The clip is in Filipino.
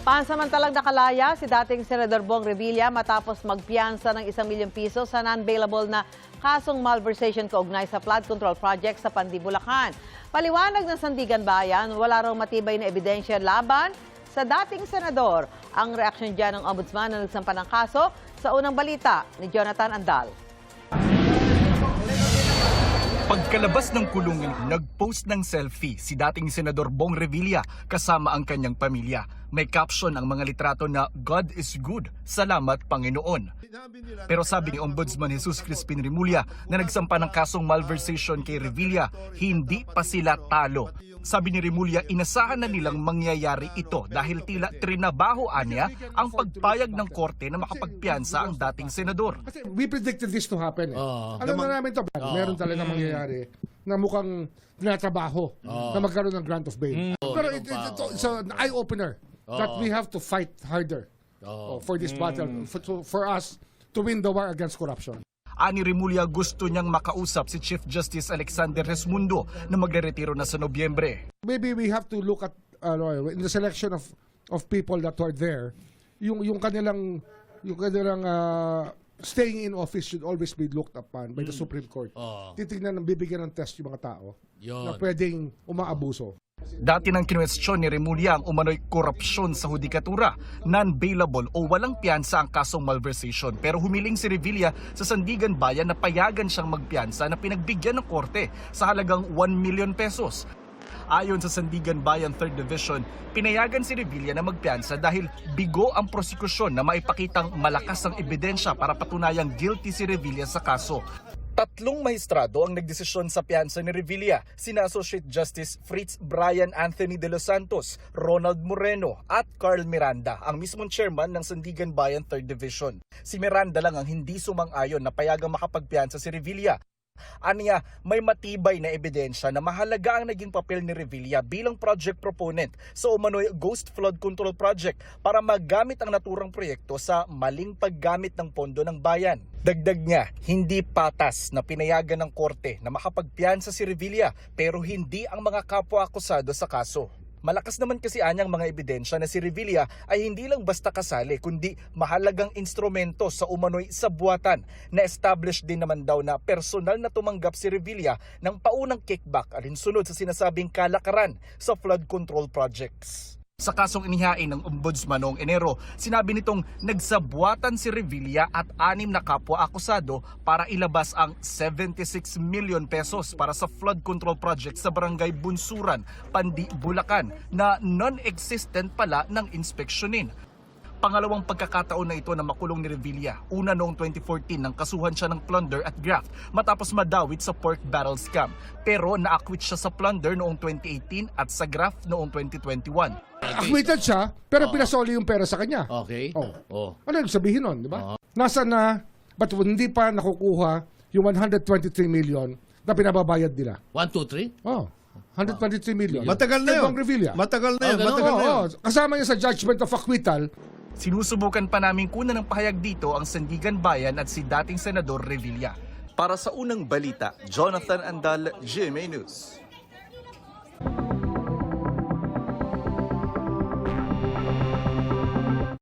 Pansamantalang nakalaya si dating Senador Bong Revilla matapos magpiyansa ng 1 milyong piso sa non-bailable na kasong malversation kaugnay sa flood control project sa Pandi, Bulacan. Paliwanag ng Sandigan Bayan, wala raw matibay na ebidensya laban sa dating senador. Ang reaksyon dyan ng ombudsman na nagsampa ng kaso sa unang balita ni Jonathan Andal. Pagkalabas ng kulungan, nag-post ng selfie si dating Senador Bong Revilla kasama ang kanyang pamilya. May caption ang mga litrato na God is good, salamat Panginoon. Pero sabi ni Ombudsman Jesus Crispin Remulla na nagsampa ng kasong malversation kay Revilla, hindi pa sila talo. Sabi ni Remulla, inasahan na nilang mangyayari ito dahil tila trinabahoan niya ang pagpayag ng korte na makapagpiyansa ang dating senador. Kasi we predicted this to happen. Alam na namin ito, meron talaga mangyayari na mukhang tinatrabaho na magkaroon ng grant of bail. Pero it's an eye-opener that we have to fight harder for this battle, for us to win the war against corruption. Ani Remulla, gusto niyang makausap si Chief Justice Alexander Resmundo na magre-retiro na sa Nobyembre. Maybe we have to look at in the selection of people that are there, yung kanilang staying in office should always be looked upon by the Supreme Court. Titignan ng bibigyan ng test yung mga tao na pwedeng umaabuso. Dati nang kinwestiyon ni Remulla ang umano'y korupsyon sa hudikatura, non-bailable o walang piyansa ang kasong malversation. Pero humiling si Revilla sa Sandigan Bayan na payagan siyang magpiyansa na pinagbigyan ng korte sa halagang 1 million pesos. Ayon sa Sandigan Bayan 3rd Division, pinayagan si Revilla na magpiyansa dahil bigo ang prosekusyon na maipakitang malakas ang ebidensya para patunayang guilty si Revilla sa kaso. 3 maestrado ang nagdesisyon sa piyansa ni Revilla, sina Associate Justice Fritz Brian Anthony de los Santos, Ronald Moreno at Carl Miranda, ang mismong chairman ng Sandigan Bayan 3rd Division. Si Miranda lang ang hindi sumang-ayon na payagang makapagpiyansa si Revilla. Aniya, may matibay na ebidensya na mahalaga ang naging papel ni Revilla bilang project proponent sa umano'y Ghost Flood Control Project para magamit ang naturang proyekto sa maling paggamit ng pondo ng bayan. Dagdag niya, hindi patas na pinayagan ng korte na makapagpiyansa si Revilla pero hindi ang mga kapwa-akusado sa kaso. Malakas naman kasi anyang mga ebidensya na si Revilla ay hindi lang basta kasali kundi mahalagang instrumento sa umano'y sabuatan na established din naman daw na personal na tumanggap si Revilla ng paunang kickback alinsunod sa sinasabing kalakaran sa flood control projects. Sa kasong inihain ng Ombudsman noong Enero, sinabi nitong nagsabuatan si Revilla at 6 na kapwa-akusado para ilabas ang 76 million pesos para sa flood control project sa Barangay Bunsuran, Pandi, Bulacan na non-existent pala ng inspeksyonin. Pangalawang pagkakataon na ito na makulong ni Revilla. Una noong 2014 nang kasuhan siya ng plunder at graft matapos madawit sa pork barrel scam. Pero na-acquit siya sa plunder noong 2018 at sa graft noong 2021. Acquitted siya, pero pinasoli yung pera sa kanya. Okay. Ano yung sabihin nun, di ba? Nasa na, but hindi pa nakukuha yung 123 million na pinababayad nila. 1, 2, 3? 123 million. Matagal na Kay yun. Bong Revilla. Matagal na yun. ganun. Matagal na yun. Kasama niya sa judgment of acquittal. Sinusubukan pa namin kunan ng pahayag dito ang Sandigan Bayan at si dating Senador Revilla. Para sa unang balita, Jonathan Andal, GMA News.